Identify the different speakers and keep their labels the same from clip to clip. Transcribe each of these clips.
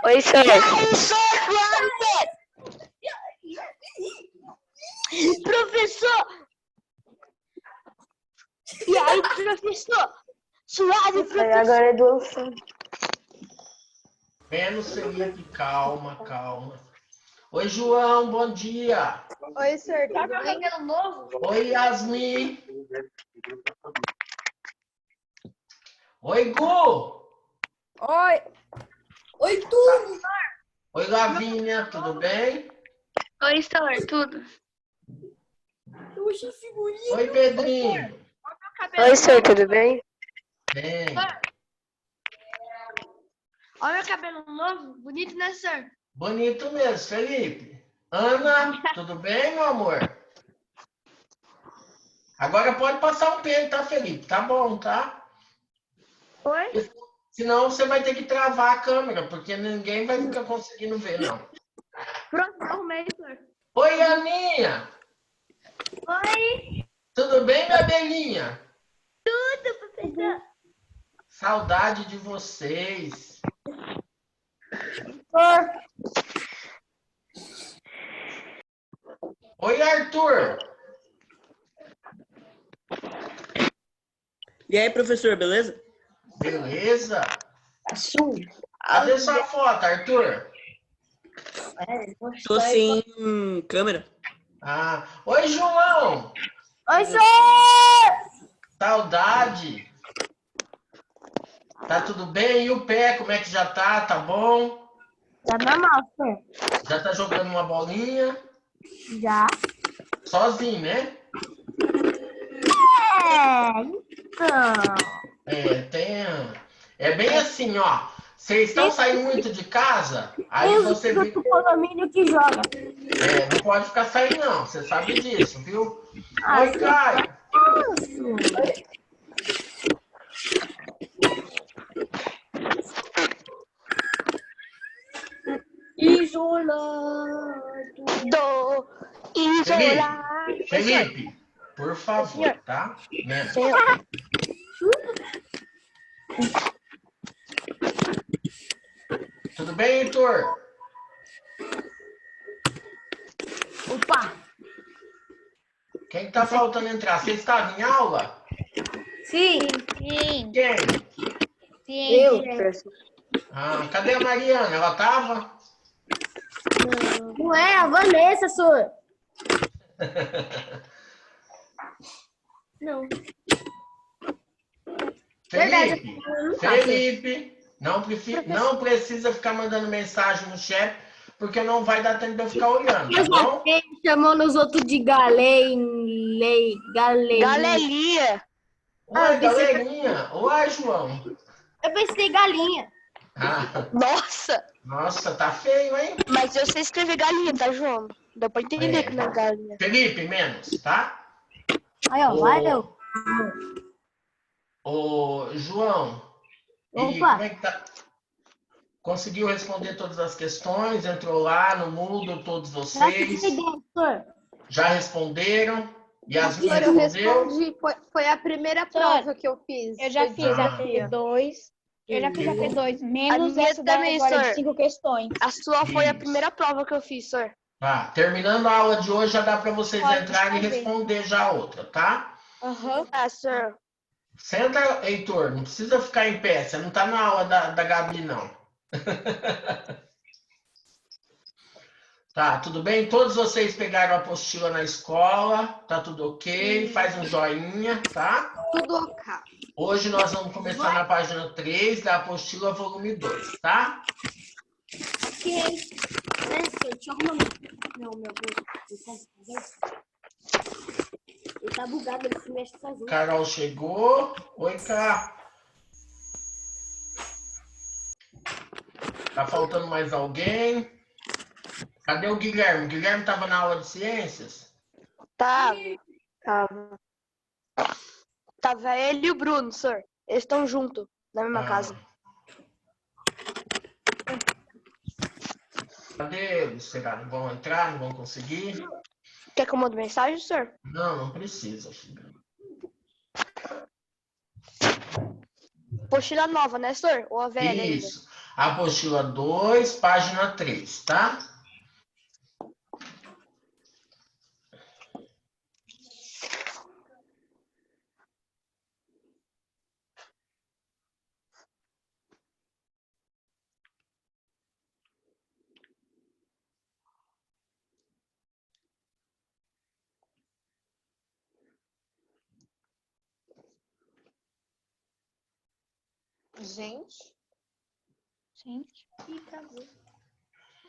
Speaker 1: Oi, senhor.
Speaker 2: Professor! E aí, professor? Suave, professor!
Speaker 1: Agora é do Alção.
Speaker 3: Menos Felipe, calma, calma. Oi, João, bom dia.
Speaker 4: Oi, senhor, tudo bem?
Speaker 3: Oi, Yasmin. Oi, Gu.
Speaker 4: Oi. Oi, tudo.
Speaker 3: Oi, Lavínia, tudo bem?
Speaker 1: Oi, senhor, tudo?
Speaker 3: Oi, Pedrinho.
Speaker 1: Oi, senhor, tudo bem?
Speaker 3: Bem.
Speaker 2: Olha meu cabelo novo, bonito, né, senhor?
Speaker 3: Bonito mesmo, Felipe. Ana, tudo bem, meu amor? Agora pode passar um pênalti, tá, Felipe? Tá bom, tá?
Speaker 2: Oi?
Speaker 3: Senão você vai ter que travar a câmera, porque ninguém vai ficar conseguindo ver, não.
Speaker 2: Pronto, arrumei, senhor.
Speaker 3: Oi, Aninha.
Speaker 2: Oi,
Speaker 3: Tudo bem, minha belinha?
Speaker 2: professor.
Speaker 3: Saudade de vocês. Oi, Arthur.
Speaker 5: E aí, professor, beleza?
Speaker 3: Beleza? Cadê sua foto, Arthur?
Speaker 5: Tô sem câmera.
Speaker 3: Ah, oi, João.
Speaker 2: Oi, senhor!
Speaker 3: Saudade. Tá tudo bem? E o pé, como é que já tá? Tá bom?
Speaker 2: Tá normal, senhor.
Speaker 3: Já tá jogando uma bolinha?
Speaker 2: Já.
Speaker 3: Sozinho, né?
Speaker 2: Então.
Speaker 3: É bem assim, ó. Vocês estão saindo muito de casa, aí você vê.
Speaker 2: O condomínio que joga.
Speaker 3: Não pode ficar saindo, não. Você sabe disso, viu? Oi, Caio. Felipe, por favor, tá? Menos. Tudo bem, Heitor?
Speaker 2: Opa!
Speaker 3: Quem tá faltando entrar? Você estava em aula?
Speaker 4: Sim.
Speaker 2: Sim.
Speaker 3: Quem?
Speaker 2: Sim.
Speaker 4: Eu.
Speaker 3: Ah, cadê a Mariana? Ela tava?
Speaker 4: Não é a Vanessa, senhor. Não.
Speaker 3: Felipe, não precisa ficar mandando mensagem no chat, porque não vai dar tempo de eu ficar olhando, tá bom?
Speaker 4: Ele chamou nos outros de galelinha.
Speaker 1: Galelia.
Speaker 3: Oi, galerinha. Oi, João.
Speaker 4: Eu pensei galinha.
Speaker 3: Ah,
Speaker 1: Nossa,
Speaker 3: tá feio, hein?
Speaker 1: mas eu sei escrever galinha, tá, João? Dá pra entender que não é galinha.
Speaker 3: Felipe, menos, tá?
Speaker 4: Aí, ó, valeu.
Speaker 3: Ô, João, e
Speaker 4: Opa.
Speaker 3: como é que tá? Conseguiu responder todas as questões? Entrou lá no Moodle, todos vocês?
Speaker 4: Senhor.
Speaker 3: Já responderam? Yasmin
Speaker 6: Senhor, eu
Speaker 3: respondeu?
Speaker 6: respondi. Foi a primeira prova que eu fiz.
Speaker 7: Eu já
Speaker 6: Foi
Speaker 7: fiz a
Speaker 6: desafio.
Speaker 7: P2. Eu já fiz a P2, menos
Speaker 1: A minha
Speaker 7: essa da
Speaker 1: também,
Speaker 7: agora de
Speaker 1: senhor.
Speaker 7: 5 questões.
Speaker 1: A sua foi a
Speaker 3: Isso.
Speaker 1: primeira prova que eu fiz, senhor.
Speaker 3: Tá, terminando a aula de hoje, já dá para vocês
Speaker 7: Pode
Speaker 3: entrarem e
Speaker 7: fazer.
Speaker 3: responder já a outra, tá?
Speaker 7: Aham.
Speaker 1: Ah, senhor.
Speaker 3: Senta, Heitor, não precisa ficar em pé, você não tá na aula da Gabi, não. Tá, tudo bem? Todos vocês pegaram a apostila na escola, tá tudo ok? Faz um joinha, tá?
Speaker 6: Tudo ok.
Speaker 3: Hoje nós vamos começar na página 3 da apostila volume 2, tá?
Speaker 4: Não, meu Deus. Ele tá bugado, ele se mexe sozinho.
Speaker 3: Carol chegou. Oi, Cá. Tá faltando mais alguém? Cadê o Guilherme? O Guilherme tava na aula de ciências?
Speaker 1: Tava. Tava ele e o Bruno, senhor. Eles estão juntos, na mesma casa.
Speaker 3: Cadê eles? Será? Não vão entrar? Não vão conseguir?
Speaker 1: Quer que eu mande mensagem, senhor?
Speaker 3: Não, não precisa, filho.
Speaker 1: Apostila nova, né, senhor? Ou a velha ainda?
Speaker 3: Isso. Apostila 2, página 3, tá?
Speaker 6: Gente,
Speaker 7: Gente, ih, travou.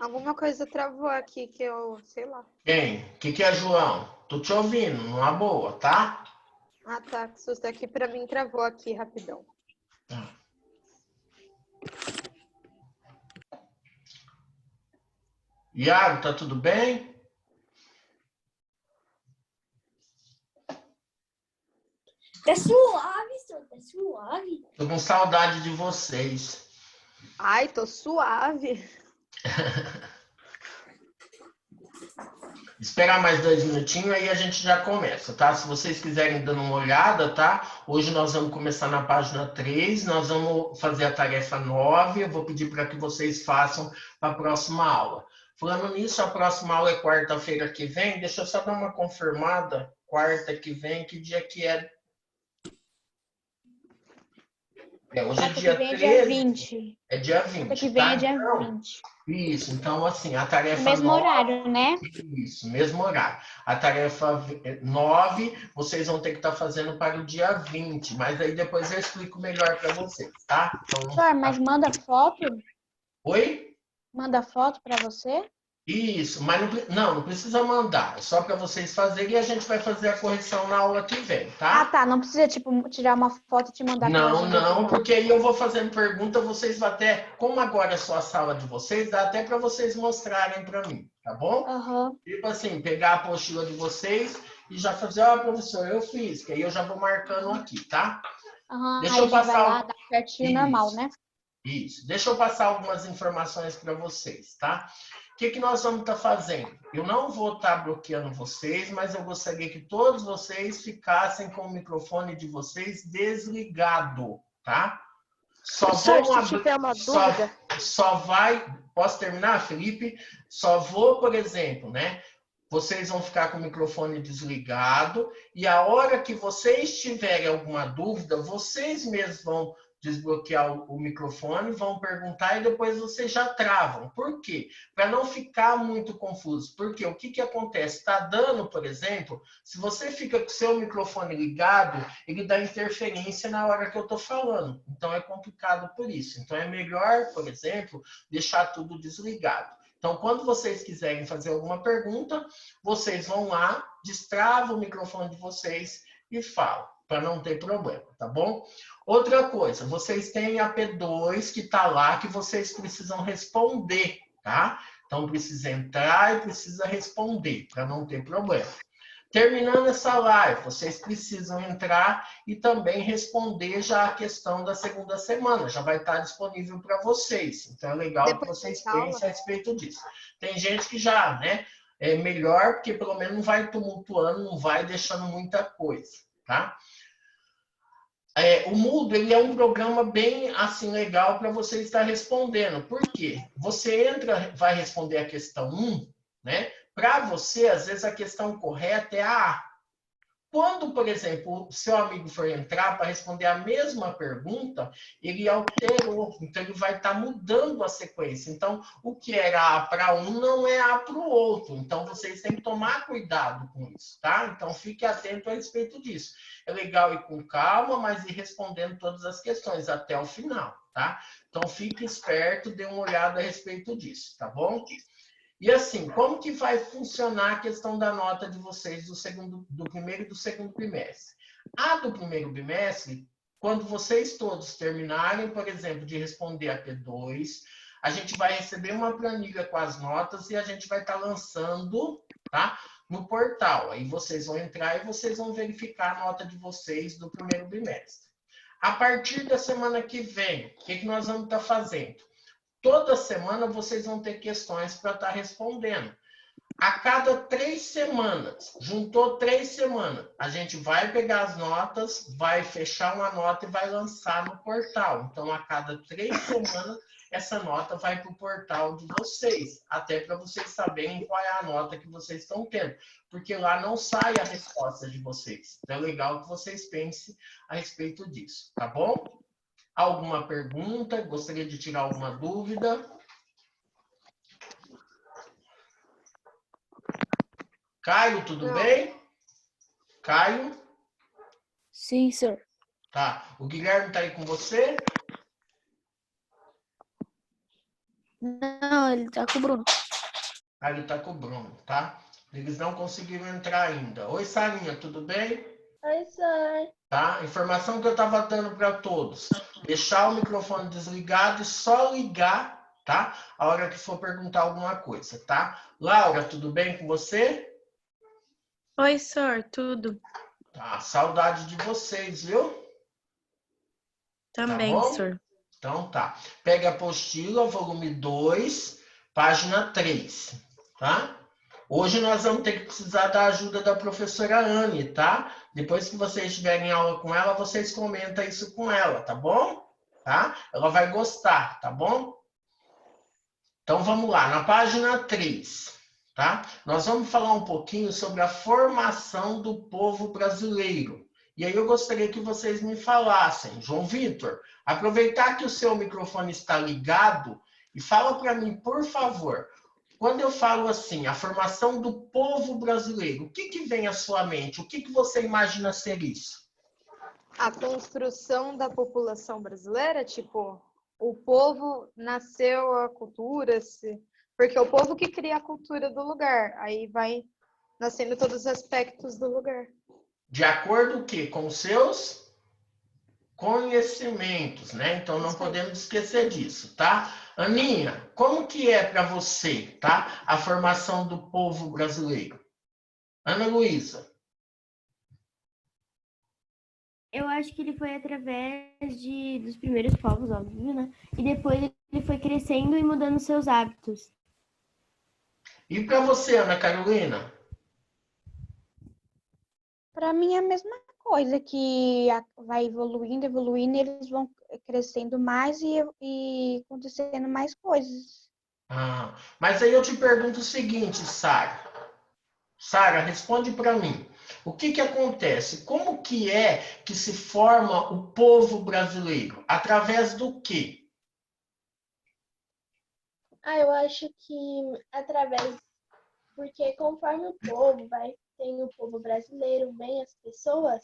Speaker 6: alguma coisa travou aqui que eu, sei lá.
Speaker 3: Quem? O que é, João? Tô te ouvindo, numa boa, tá?
Speaker 6: Ah, tá. Que susto aqui pra mim travou aqui rapidão.
Speaker 3: Iago, tá tudo bem?
Speaker 4: Tá suave, senhor, tá suave.
Speaker 3: Tô com saudade de vocês.
Speaker 6: Ai, tô suave.
Speaker 3: Esperar mais 2 minutinhos, aí a gente já começa, tá? Se vocês quiserem dando uma olhada, tá? Hoje nós vamos começar na página 3, nós vamos fazer a tarefa 9, eu vou pedir para que vocês façam para a próxima aula. Falando nisso, a próxima aula é quarta-feira que vem, deixa eu só dar uma confirmada, quarta que vem, que dia que é? Hoje é
Speaker 7: Quarta
Speaker 3: dia
Speaker 7: que vem é
Speaker 3: 13,
Speaker 7: dia 20.
Speaker 3: é dia 20,
Speaker 7: Quarta que vem
Speaker 3: tá?
Speaker 7: é dia
Speaker 3: Então,
Speaker 7: 20.
Speaker 3: isso, então assim, a tarefa
Speaker 7: No mesmo
Speaker 3: 9,
Speaker 7: horário, né?
Speaker 3: isso, mesmo horário. A tarefa 9, vocês vão ter que estar fazendo para o dia 20, mas aí depois eu explico melhor para vocês, tá? Então,
Speaker 7: Senhor, mas manda foto?
Speaker 3: oi?
Speaker 7: Manda foto pra você?
Speaker 3: Isso, mas não precisa mandar, é só para vocês fazerem e a gente vai fazer a correção na aula que vem,
Speaker 7: Ah,
Speaker 3: tá?
Speaker 7: tá. Não precisa, tipo, tirar uma foto e te mandar pela
Speaker 3: Não,
Speaker 7: GBT, não.
Speaker 3: porque aí eu vou fazendo pergunta, vocês vão até, como agora é só a sala de vocês, dá até para vocês mostrarem para mim, tá bom?
Speaker 7: Aham.
Speaker 3: Tipo assim, pegar a apostila de vocês e já fazer, ó, professor, eu fiz, que aí eu já vou marcando aqui, tá?
Speaker 7: Aham.
Speaker 3: Deixa
Speaker 7: Aí
Speaker 3: eu
Speaker 7: já vai
Speaker 3: passar
Speaker 7: lá, dá certinho, normal,
Speaker 3: Isso.
Speaker 7: né?
Speaker 3: Isso. Deixa eu passar algumas informações para vocês, tá? O que nós vamos estar fazendo? Eu não vou estar bloqueando vocês, mas eu gostaria que todos vocês ficassem com o microfone de vocês desligado, tá? Só
Speaker 1: Professor,
Speaker 3: vão
Speaker 1: se tiver uma dúvida,
Speaker 3: só vai... Posso terminar, Felipe? Só vou, por exemplo, né? Vocês vão ficar com o microfone desligado e a hora que vocês tiverem alguma dúvida, vocês mesmos vão desbloquear o microfone, vão perguntar e depois vocês já travam. Por quê? Para não ficar muito confuso. Porque o que acontece? Está dando, por exemplo, se você fica com o seu microfone ligado, ele dá interferência na hora que eu estou falando. Então é complicado por isso. Então é melhor, por exemplo, deixar tudo desligado. Então, quando vocês quiserem fazer alguma pergunta, vocês vão lá, destravam o microfone de vocês e falam, para não ter problema, tá bom? Outra coisa, vocês têm a P2 que está lá, que vocês precisam responder, tá? Então, precisa entrar e precisa responder, para não ter problema. Terminando essa live, vocês precisam entrar e também responder já a questão da segunda semana. Já vai estar disponível para vocês. Então, é legal
Speaker 6: Depois
Speaker 3: que vocês
Speaker 6: da aula.
Speaker 3: pensem a respeito disso. Tem gente que já, né? É melhor, porque pelo menos não vai tumultuando, não vai deixando muita coisa, tá? O Moodle, ele é um programa bem, assim, legal para você estar respondendo. Por quê? Você entra, vai responder a questão 1, né? Para você, às vezes, a questão correta é a A. Quando, por exemplo, o seu amigo for entrar para responder a mesma pergunta, ele alterou. Então, ele vai estar mudando a sequência. Então, o que era A para um não é A para o outro. Então, vocês têm que tomar cuidado com isso, tá? Então, fique atento a respeito disso. É legal ir com calma, mas ir respondendo todas as questões até o final, tá? Então, fique esperto, dê uma olhada a respeito disso, tá bom? E assim, como que vai funcionar a questão da nota de vocês do primeiro e do segundo bimestre? A do primeiro bimestre, quando vocês todos terminarem, por exemplo, de responder a P2, a gente vai receber uma planilha com as notas e a gente vai estar lançando, tá? No portal. Aí vocês vão entrar e vocês vão verificar a nota de vocês do primeiro bimestre. A partir da semana que vem, o que nós vamos estar fazendo? Toda semana vocês vão ter questões para estar respondendo. A cada 3 semanas, juntou 3 semanas, a gente vai pegar as notas, vai fechar uma nota e vai lançar no portal. Então, a cada 3 semanas, essa nota vai para o portal de vocês, até para vocês saberem qual é a nota que vocês estão tendo, porque lá não sai a resposta de vocês. Então é legal que vocês pensem a respeito disso, tá bom? Alguma pergunta? Gostaria de tirar alguma dúvida? Caio, tudo bem? Caio?
Speaker 4: Sim, senhor.
Speaker 3: Tá. O Guilherme está aí com você?
Speaker 4: Não, ele tá com o Bruno.
Speaker 3: Ah, ele está com o Bruno, tá? Eles não conseguiram entrar ainda. Oi, Sarinha, tudo bem?
Speaker 2: Oi, senhor.
Speaker 3: Tá? Informação que eu estava dando para todos. Deixar o microfone desligado e só ligar, tá? A hora que for perguntar alguma coisa, tá? Laura, tudo bem com você?
Speaker 6: Oi, senhor, tudo?
Speaker 3: Tá, saudade de vocês, viu?
Speaker 6: Também,
Speaker 3: bom?
Speaker 6: senhor.
Speaker 3: Então tá. Pega a apostila, volume 2, página 3, tá? Hoje nós vamos ter que precisar da ajuda da professora Anne, tá? Depois que vocês tiverem aula com ela, vocês comentam isso com ela, tá bom? Tá? Ela vai gostar, tá bom? Então vamos lá, na página 3, tá? Nós vamos falar um pouquinho sobre a formação do povo brasileiro. E aí eu gostaria que vocês me falassem, João Vitor, aproveitar que o seu microfone está ligado e fala para mim, por favor, quando eu falo assim, a formação do povo brasileiro, o que vem à sua mente? O que você imagina ser isso?
Speaker 6: A construção da população brasileira, tipo, o povo nasceu a cultura, porque é o povo que cria a cultura do lugar, aí vai nascendo todos os aspectos do lugar.
Speaker 3: De acordo o quê? Com seus conhecimentos, né? Então não podemos esquecer disso, tá? Aninha, como que é para você, tá? A formação do povo brasileiro? Ana Luísa.
Speaker 8: Eu acho que ele foi através dos primeiros povos, óbvio, né? E depois ele foi crescendo e mudando seus hábitos.
Speaker 3: E para você, Ana Carolina?
Speaker 7: Para mim é a mesma coisa, que vai evoluindo, e eles vão crescendo mais e acontecendo mais coisas.
Speaker 3: Ah, mas aí eu te pergunto o seguinte, Sara. Sara, responde para mim. O que acontece? Como que é que se forma o povo brasileiro? Através do quê?
Speaker 2: Eu acho que através... Porque conforme o povo tem o povo brasileiro, vem as pessoas,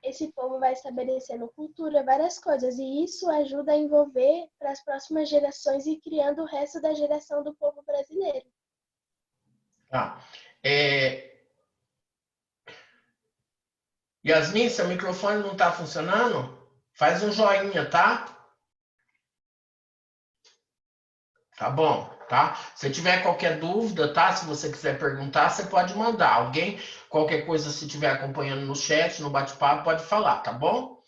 Speaker 2: esse povo vai estabelecendo cultura, várias coisas. E isso ajuda a envolver para as próximas gerações e criando o resto da geração do povo brasileiro.
Speaker 3: Tá. Yasmin, seu microfone não está funcionando? Faz um joinha, tá? Tá bom, tá? Se tiver qualquer dúvida, tá? Se você quiser perguntar, você pode mandar. Alguém, qualquer coisa, se estiver acompanhando no chat, no bate-papo, pode falar, tá bom?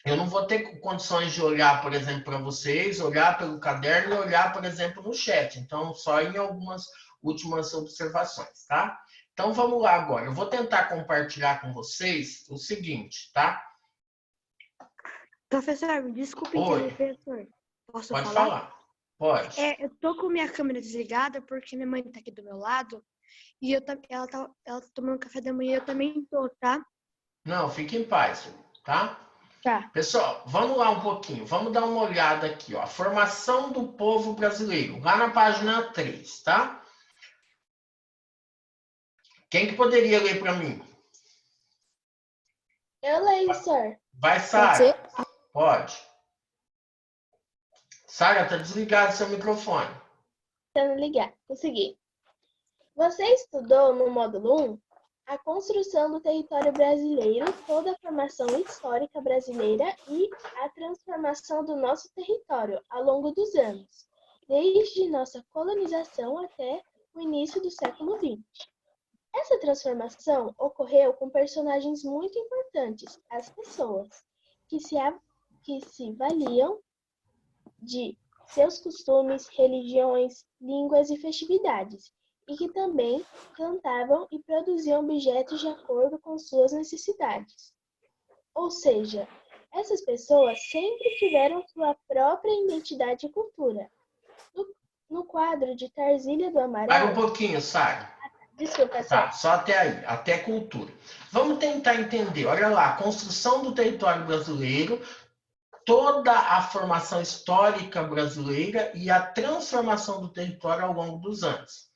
Speaker 3: Eu não vou ter condições de olhar, por exemplo, para vocês, olhar pelo caderno e olhar, por exemplo, no chat. Então, só em algumas últimas observações, tá? Então, vamos lá agora. Eu vou tentar compartilhar com vocês o seguinte, tá?
Speaker 1: Professor, me desculpe
Speaker 3: Oi.
Speaker 1: interromper, professor. Posso
Speaker 3: Pode
Speaker 1: falar?
Speaker 3: falar. Pode.
Speaker 1: Eu tô com minha câmera desligada porque minha mãe tá aqui do meu lado e ela tá tomando café da manhã e eu também tô, tá?
Speaker 3: Não, fique em paz, tá?
Speaker 1: Tá.
Speaker 3: Pessoal, vamos lá um pouquinho. Vamos dar uma olhada aqui, ó. A formação do povo brasileiro, lá na página 3, tá? Quem que poderia ler para mim?
Speaker 2: Eu leio, senhor.
Speaker 3: Vai, Sara. Pode. Sara, tá desligado seu microfone.
Speaker 2: Tentando ligar. Consegui. Você estudou no módulo 1 a construção do território brasileiro, toda a formação histórica brasileira e a transformação do nosso território ao longo dos anos, desde nossa colonização até o início do século XX. Essa transformação ocorreu com personagens muito importantes, as pessoas, que se valiam de seus costumes, religiões, línguas e festividades, e que também plantavam e produziam objetos de acordo com suas necessidades. Ou seja, Essas pessoas sempre tiveram sua própria identidade e cultura. No quadro de Tarsília do
Speaker 3: Para um
Speaker 2: Amaral...
Speaker 3: pouquinho, Sara.
Speaker 2: Desculpa,
Speaker 3: Tá, só até aí, até cultura. Vamos tentar entender. Olha lá, a construção do território brasileiro, toda a formação histórica brasileira e a transformação do território ao longo dos anos.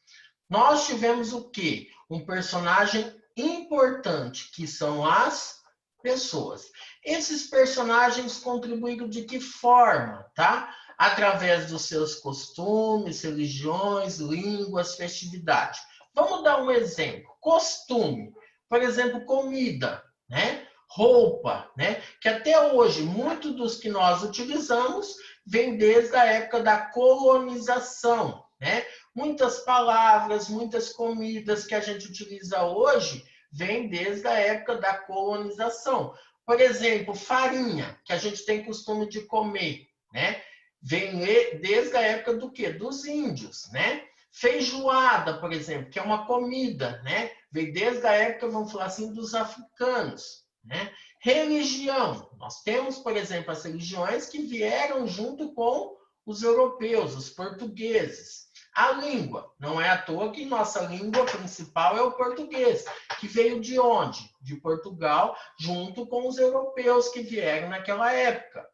Speaker 3: Nós tivemos o quê? Um personagem importante, que são as pessoas. Esses personagens contribuíram de que forma, tá? Através dos seus costumes, religiões, línguas, festividades. Vamos dar um exemplo. Costume, por exemplo, comida, né? Roupa, né? Que até hoje, muitos dos que nós utilizamos vêm desde a época da colonização, né? Muitas palavras, muitas comidas que a gente utiliza hoje vêm desde a época da colonização. Por exemplo, farinha, que a gente tem costume de comer, né? Vem desde a época do quê? Dos índios, né? Feijoada, por exemplo, que é uma comida, né? Vem desde a época, vamos falar assim, dos africanos, né? Religião. Nós temos, por exemplo, as religiões que vieram junto com os europeus, os portugueses. A língua. Não é à toa que nossa língua principal é o português, que veio de onde? De Portugal, junto com os europeus que vieram naquela época.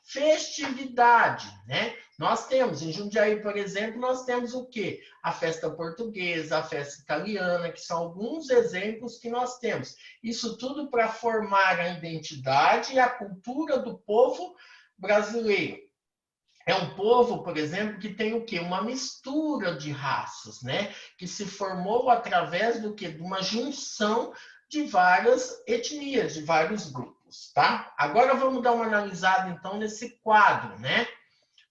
Speaker 3: Festividade, né? Nós temos, em Jundiaí, por exemplo, nós temos o quê? A festa portuguesa, a festa italiana, que são alguns exemplos que nós temos. Isso tudo para formar a identidade e a cultura do povo brasileiro. É um povo, por exemplo, que tem o quê? Uma mistura de raças, né? Que se formou através do quê? De uma junção de várias etnias, de vários grupos, tá? Agora vamos dar uma analisada, então, nesse quadro, né?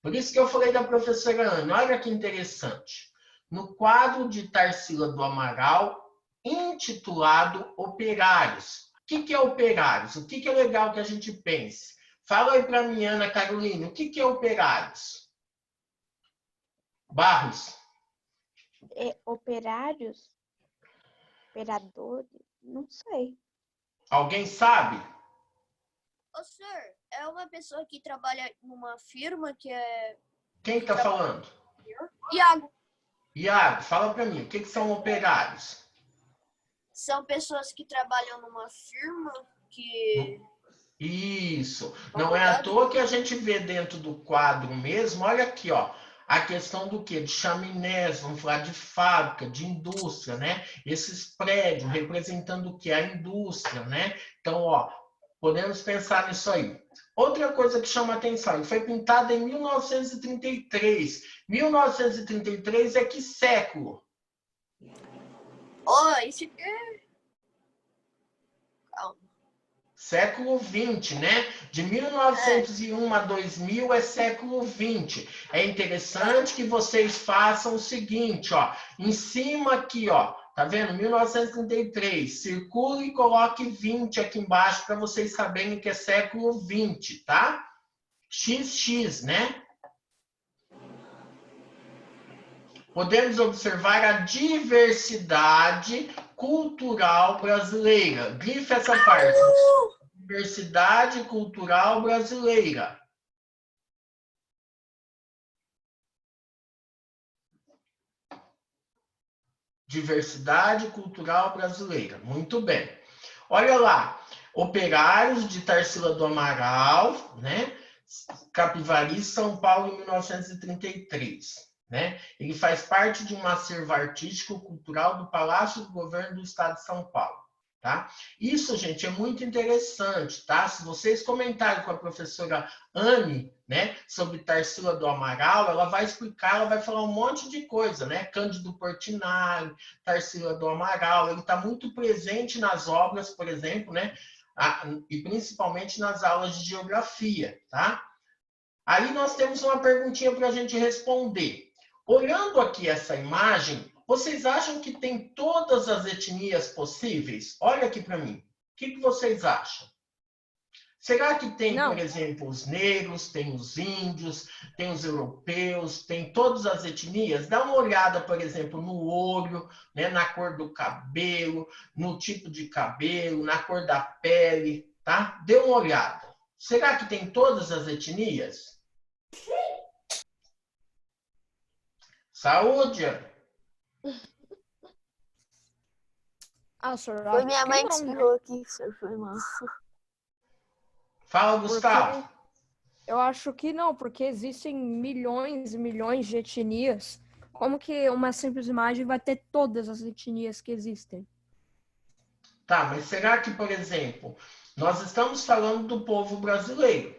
Speaker 3: Por isso que eu falei da professora Ana. Olha que interessante. No quadro de Tarsila do Amaral, intitulado Operários. O que é operários? O que é legal que a gente pense? Fala aí para mim, Ana Carolina, o que é operários? Barros.
Speaker 7: Operários? Operadores? Não sei.
Speaker 3: Alguém sabe?
Speaker 9: Ô, senhor, é uma pessoa que trabalha numa firma que é...
Speaker 3: Quem está falando?
Speaker 9: Iago.
Speaker 3: Iago, fala para mim, o que são operários?
Speaker 9: São pessoas que trabalham numa firma que...
Speaker 3: Isso. Não é à toa que a gente vê dentro do quadro mesmo, olha aqui, ó, a questão do quê? De chaminés, vamos falar de fábrica, de indústria, né? Esses prédios representando o quê? A indústria, né? Então, ó, podemos pensar nisso aí. Outra coisa que chama a atenção, ele foi pintado em 1933. 1933 é que século?
Speaker 9: Oh, isso aqui é... Calma.
Speaker 3: Século XX, né? De 1901 a 2000 é século XX. É interessante que vocês façam o seguinte, ó. Em cima aqui, ó. Tá vendo? 1933. Circule e coloque 20 aqui embaixo para vocês saberem que é século XX, tá? XX, né? Podemos observar a diversidade cultural brasileira. Grife essa parte. Diversidade cultural brasileira. Diversidade cultural brasileira. Muito bem. Olha lá. Operários de Tarsila do Amaral, né? Capivari, São Paulo, em 1933. Né? Ele faz parte de um acervo artístico-cultural do Palácio do Governo do Estado de São Paulo. Tá? Isso, gente, é muito interessante. Tá? Se vocês comentarem com a professora Anne, né, sobre Tarsila do Amaral, ela vai explicar, ela vai falar um monte de coisa, né? Cândido Portinari, Tarsila do Amaral, ele está muito presente nas obras, por exemplo, né? E principalmente nas aulas de geografia. Tá? Aí nós temos uma perguntinha para a gente responder. Olhando aqui essa imagem, vocês acham que tem todas as etnias possíveis? Olha aqui para mim. O que vocês acham? Será que tem,
Speaker 4: Não.
Speaker 3: por exemplo, os negros, tem os índios, tem os europeus, tem todas as etnias? Dá uma olhada, por exemplo, no olho, né, na cor do cabelo, no tipo de cabelo, na cor da pele, tá? Dê uma olhada. Será que tem todas as etnias? Saúde!
Speaker 4: Ah, senhor,
Speaker 9: Foi
Speaker 4: acho
Speaker 9: minha
Speaker 4: que
Speaker 9: mãe
Speaker 4: não,
Speaker 9: que
Speaker 4: né?
Speaker 9: espirrou aqui, senhor. Foi mal.
Speaker 3: Fala, Gustavo.
Speaker 4: Eu acho que não, porque existem milhões e milhões de etnias. Como que uma simples imagem vai ter todas as etnias que existem?
Speaker 3: Tá, mas será que, por exemplo, nós estamos falando do povo brasileiro?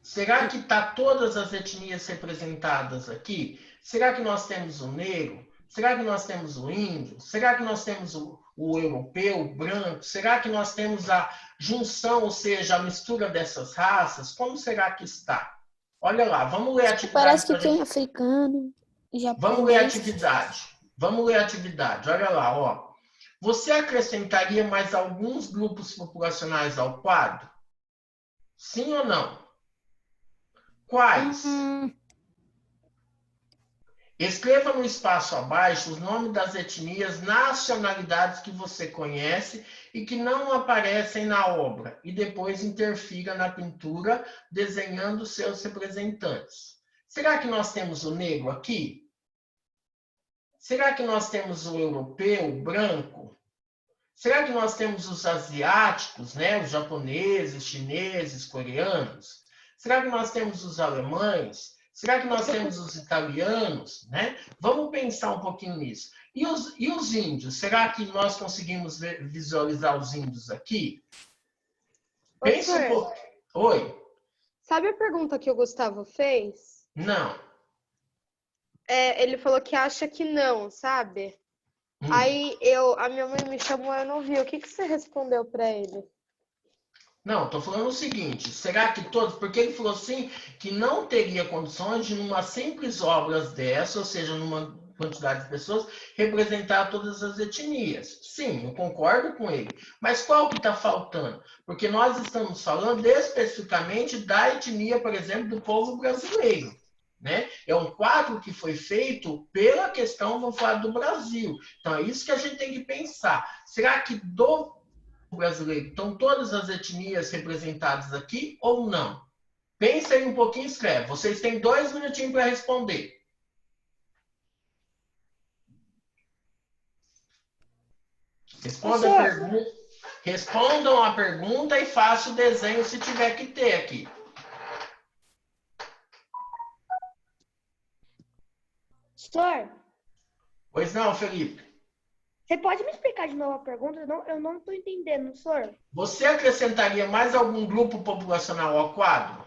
Speaker 3: Será que tá todas as etnias representadas aqui? Será que nós temos o negro? Será que nós temos o índio? Será que nós temos o europeu, o branco? Será que nós temos a junção, ou seja, a mistura dessas raças? Como será que está? Olha lá, vamos ler a atividade.
Speaker 9: Parece que
Speaker 3: pra
Speaker 9: tem
Speaker 3: gente-
Speaker 9: africano,
Speaker 3: Vamos ler a
Speaker 9: japonês.
Speaker 3: atividade. Vamos ler a atividade. Olha lá, ó. Você acrescentaria mais alguns grupos populacionais ao quadro? Sim ou não? Quais? Escreva no espaço abaixo os nomes das etnias, nacionalidades que você conhece e que não aparecem na obra, e depois interfira na pintura, desenhando seus representantes. Será que nós temos o negro aqui? Será que nós temos o europeu, o branco? Será que nós temos os asiáticos, né? Os japoneses, chineses, coreanos? Será que nós temos os alemães? Será que nós temos os italianos, né? Vamos pensar um pouquinho nisso. E os índios? Será que nós conseguimos visualizar os índios aqui? Pense um pouco. Oi?
Speaker 6: Sabe a pergunta que o Gustavo fez?
Speaker 3: Não.
Speaker 6: Ele falou que acha que não, sabe? Aí a minha mãe me chamou, eu não vi. O que você respondeu para ele?
Speaker 3: Não, estou falando o seguinte, será que todos... Porque ele falou assim que não teria condições de, numa simples obra dessa, ou seja, numa quantidade de pessoas, representar todas as etnias. Sim, eu concordo com ele. Mas qual que está faltando? Porque nós estamos falando especificamente da etnia, por exemplo, do povo brasileiro. Né? É um quadro que foi feito pela questão, vamos falar, do Brasil. Então, é isso que a gente tem que pensar. Será que do brasileiro estão todas as etnias representadas aqui ou não? Pensa aí um pouquinho e escreve. Vocês têm 2 minutinhos para responder. Respondam a pergunta e façam o desenho se tiver que ter aqui.
Speaker 1: Senhor,
Speaker 3: Pois não, Felipe?
Speaker 1: você pode me explicar de novo a pergunta? Eu não estou entendendo, senhor.
Speaker 3: Você acrescentaria mais algum grupo populacional ao quadro?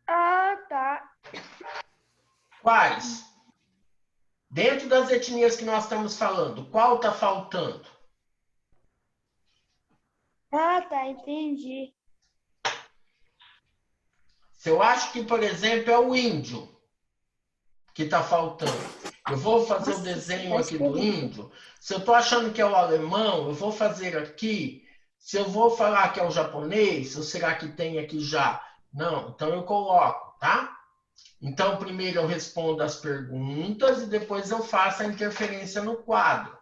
Speaker 1: Ah, tá.
Speaker 3: Quais? Dentro das etnias que nós estamos falando, qual está faltando?
Speaker 1: Ah, tá, entendi.
Speaker 3: Se eu acho que, por exemplo, é o índio que está faltando. Eu vou fazer o desenho aqui do índio. Se eu estou achando que é o alemão, eu vou fazer aqui. Se eu vou falar que é o japonês, ou será que tem aqui já? Não, então eu coloco, tá? Então, primeiro eu respondo as perguntas e depois eu faço a interferência no quadro.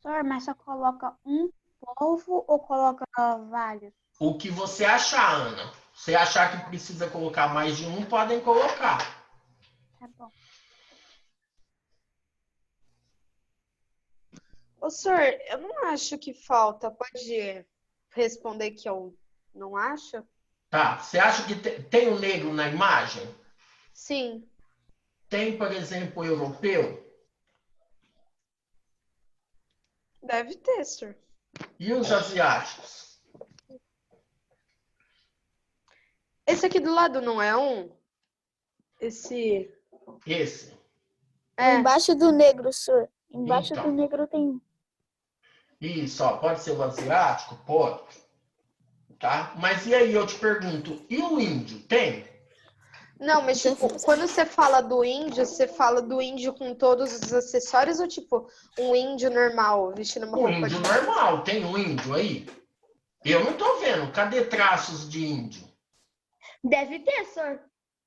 Speaker 7: Senhor, mas só coloca um povo ou coloca vários?
Speaker 3: O que você achar, Ana. Se achar que precisa colocar mais de um, podem colocar.
Speaker 7: Tá bom.
Speaker 6: Ô, senhor, eu não acho que falta. Pode responder que eu não acho?
Speaker 3: Tá, você acha que tem o negro na imagem?
Speaker 6: Sim.
Speaker 3: Tem, por exemplo, o europeu?
Speaker 6: Deve ter, senhor.
Speaker 3: E os asiáticos?
Speaker 6: Esse aqui do lado não é um? Esse.
Speaker 3: Esse.
Speaker 9: Embaixo do negro, senhor. Embaixo
Speaker 3: Então.
Speaker 9: do negro tem um.
Speaker 3: Isso, ó, pode ser o asiático? Pode. Tá? Mas e aí, eu te pergunto, e o índio, tem?
Speaker 6: Não, mas tipo, quando você fala do índio, você fala do índio com todos os acessórios ou tipo um índio normal vestindo uma
Speaker 3: O
Speaker 6: roupa
Speaker 3: índio
Speaker 6: de...
Speaker 3: normal, tem um índio aí? Eu não tô vendo, cadê traços de índio?
Speaker 1: Deve ter, senhor.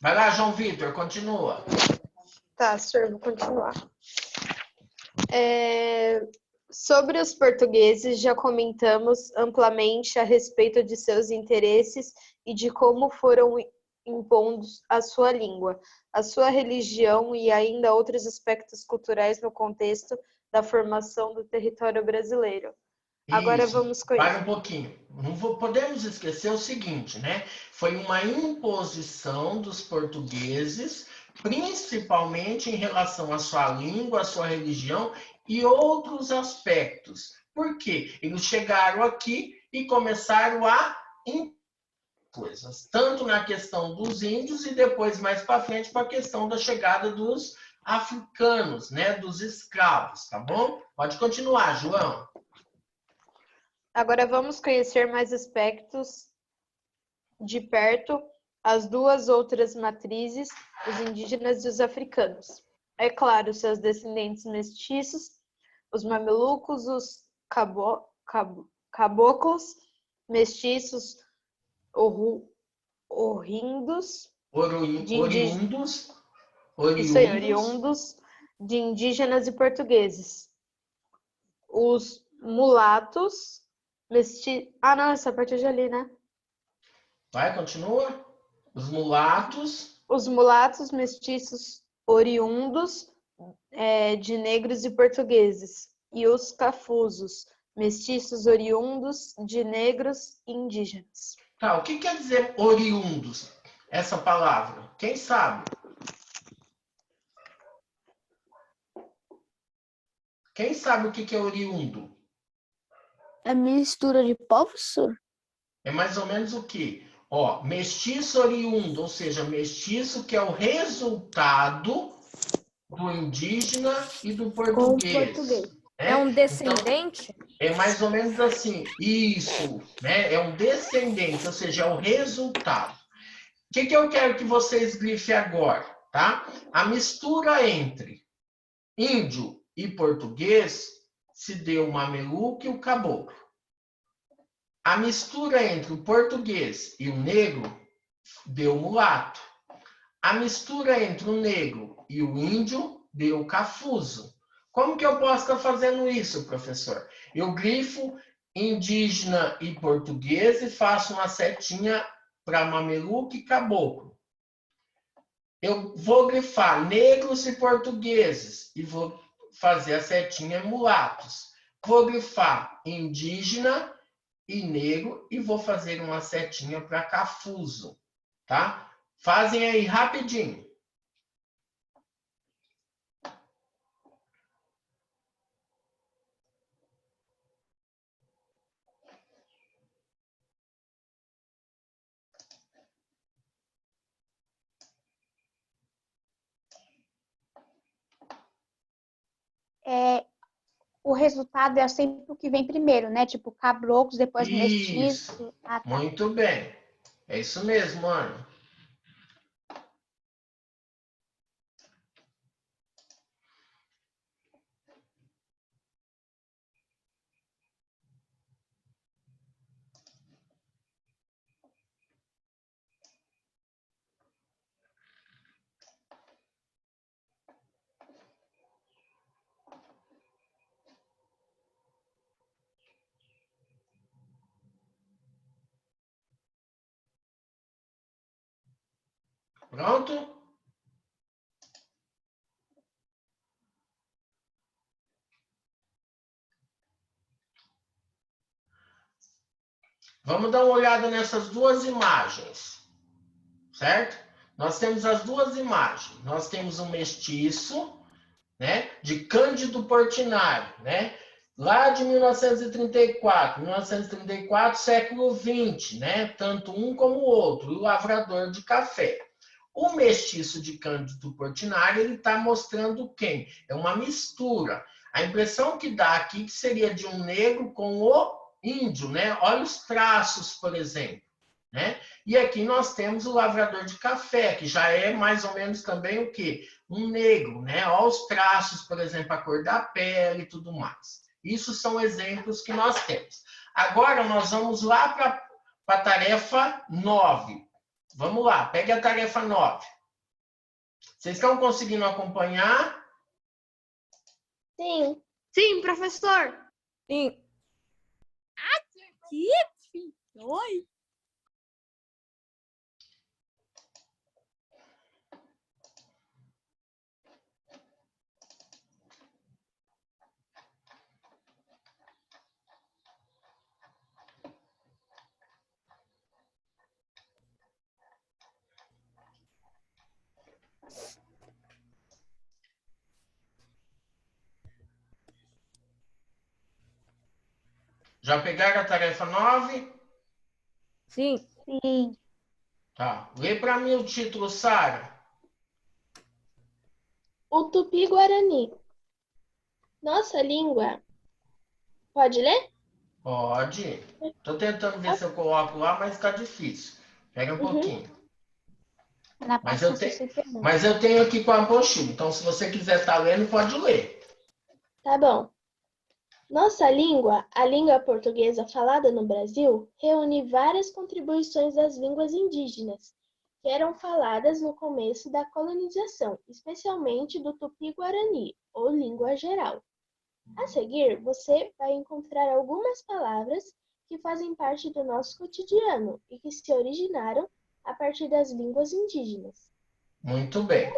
Speaker 3: Vai lá, João Vitor, continua.
Speaker 6: Tá, senhor, vou continuar. Sobre os portugueses, já comentamos amplamente a respeito de seus interesses e de como foram impondo a sua língua, a sua religião e ainda outros aspectos culturais no contexto da formação do território brasileiro. Agora
Speaker 3: Isso.
Speaker 6: vamos
Speaker 3: Para
Speaker 6: conhecer.
Speaker 3: um pouquinho. Não podemos esquecer o seguinte, né? Foi uma imposição dos portugueses, principalmente em relação à sua língua, à sua religião e outros aspectos. Por quê? Eles chegaram aqui e começaram a impor coisas, tanto na questão dos índios e depois, mais para frente, para a questão da chegada dos africanos, né? Dos escravos, tá bom? Pode continuar, João.
Speaker 6: Agora vamos conhecer mais aspectos de perto as duas outras matrizes, os indígenas e os africanos. É claro, seus descendentes mestiços, os mamelucos, os caboclos, mestiços, oriundos de indígenas e portugueses. Os mulatos, essa parte eu já li, né?
Speaker 3: Vai, continua. Os mulatos.
Speaker 6: Os mulatos mestiços oriundos de negros e portugueses. E os cafusos, mestiços oriundos de negros e indígenas.
Speaker 3: Tá, o que quer dizer oriundos, essa palavra? Quem sabe? Quem sabe o que é oriundo?
Speaker 8: É mistura de povos, senhor?
Speaker 3: É mais ou menos o quê? Ó, mestiço oriundo, ou seja, mestiço que é o resultado do indígena e do português.
Speaker 4: É um descendente?
Speaker 3: Então, é mais ou menos assim, isso, né? É um descendente, ou seja, é o resultado. O que eu quero que vocês grifem agora, tá? A mistura entre índio e português se deu o mameluco e o caboclo. A mistura entre o português e o negro deu o mulato. A mistura entre o negro e o índio deu o cafuso. Como que eu posso estar fazendo isso, professor? Eu grifo indígena e português e faço uma setinha para mameluco e caboclo. Eu vou grifar negros e portugueses e vou fazer a setinha mulatos. Vou grifar indígena e negro e vou fazer uma setinha para cafuso, tá? Fazem aí rapidinho.
Speaker 7: O resultado é sempre o que vem primeiro, né? Tipo, caboclos, depois mestiço. Ah, tá.
Speaker 3: Muito bem. É isso mesmo, Ana. Pronto? Vamos dar uma olhada nessas duas imagens, certo? Nós temos as duas imagens. Nós temos um mestiço, né, de Cândido Portinari, né? Lá de 1934, século XX, né? Tanto um como o outro, o lavrador de café. O mestiço de Cândido Portinari, ele está mostrando quem? É uma mistura. A impressão que dá aqui que seria de um negro com o índio, né? Olha os traços, por exemplo, né? E aqui nós temos o lavrador de café, que já é mais ou menos também o quê? Um negro, né? Olha os traços, por exemplo, a cor da pele e tudo mais. Isso são exemplos que nós temos. Agora nós vamos lá para a tarefa 9. Vamos lá, pegue a tarefa 9. Vocês estão conseguindo acompanhar?
Speaker 2: Sim.
Speaker 1: Sim, professor.
Speaker 4: Sim.
Speaker 9: Oi.
Speaker 3: Já pegaram a tarefa 9?
Speaker 4: Sim.
Speaker 7: Sim.
Speaker 3: Tá. Lê para mim o título, Sara.
Speaker 2: O Tupi-Guarani. Nossa língua. Pode ler?
Speaker 3: Pode. Tô tentando ver se eu coloco lá, mas tá difícil. Pega um pouquinho.
Speaker 7: Na
Speaker 3: Mas
Speaker 7: página
Speaker 3: eu, te...
Speaker 7: 61.
Speaker 3: mas eu tenho aqui com a apostila. Então, se você quiser estar lendo, pode ler.
Speaker 2: Tá bom. Nossa língua, a língua portuguesa falada no Brasil, reúne várias contribuições das línguas indígenas, que eram faladas no começo da colonização, especialmente do Tupi-Guarani, ou língua geral. A seguir, você vai encontrar algumas palavras que fazem parte do nosso cotidiano e que se originaram a partir das línguas indígenas.
Speaker 3: Muito bem.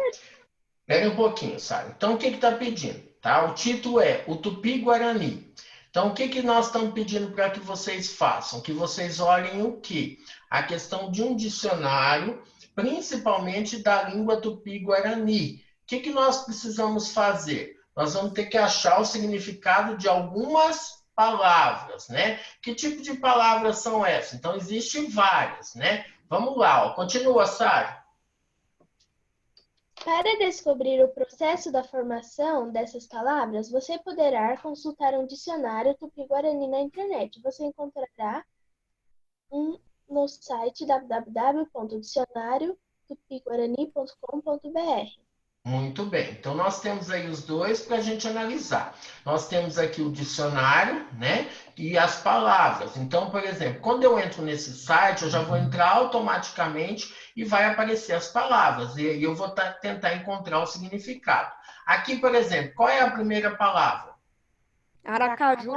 Speaker 3: Pega um pouquinho, Sara. Então, o que está pedindo? Tá? O título é o Tupi-Guarani. Então, o que nós estamos pedindo para que vocês façam? Que vocês olhem o quê? A questão de um dicionário, principalmente da língua Tupi-Guarani. O que nós precisamos fazer? Nós vamos ter que achar o significado de algumas palavras, né? Que tipo de palavras são essas? Então, existem várias, né? Vamos lá, ó. Continua, Sara.
Speaker 2: Para descobrir o processo da formação dessas palavras, você poderá consultar um dicionário Tupi-Guarani na internet. Você encontrará no site www.dicionariotupiguarani.com.br.
Speaker 3: Muito bem. Então, nós temos aí os dois para a gente analisar. Nós temos aqui o dicionário, né? E as palavras. Então, por exemplo, quando eu entro nesse site, eu já vou entrar automaticamente e vai aparecer as palavras. E eu vou tentar encontrar o significado. Aqui, por exemplo, qual é a primeira palavra?
Speaker 4: Aracaju.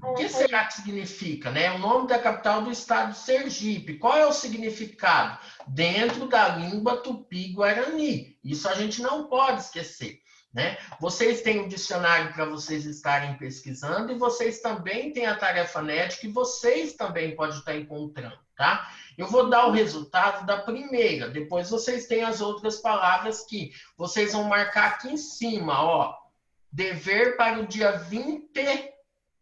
Speaker 3: O que será que significa, né? O nome da capital do estado de Sergipe. Qual é o significado? Dentro da língua Tupi-Guarani. Isso a gente não pode esquecer, né? Vocês têm o dicionário para vocês estarem pesquisando e vocês também têm a tarefa NET que vocês também podem estar encontrando, tá? Eu vou dar o resultado da primeira, depois vocês têm as outras palavras que vocês vão marcar aqui em cima, ó. Dever para o dia 20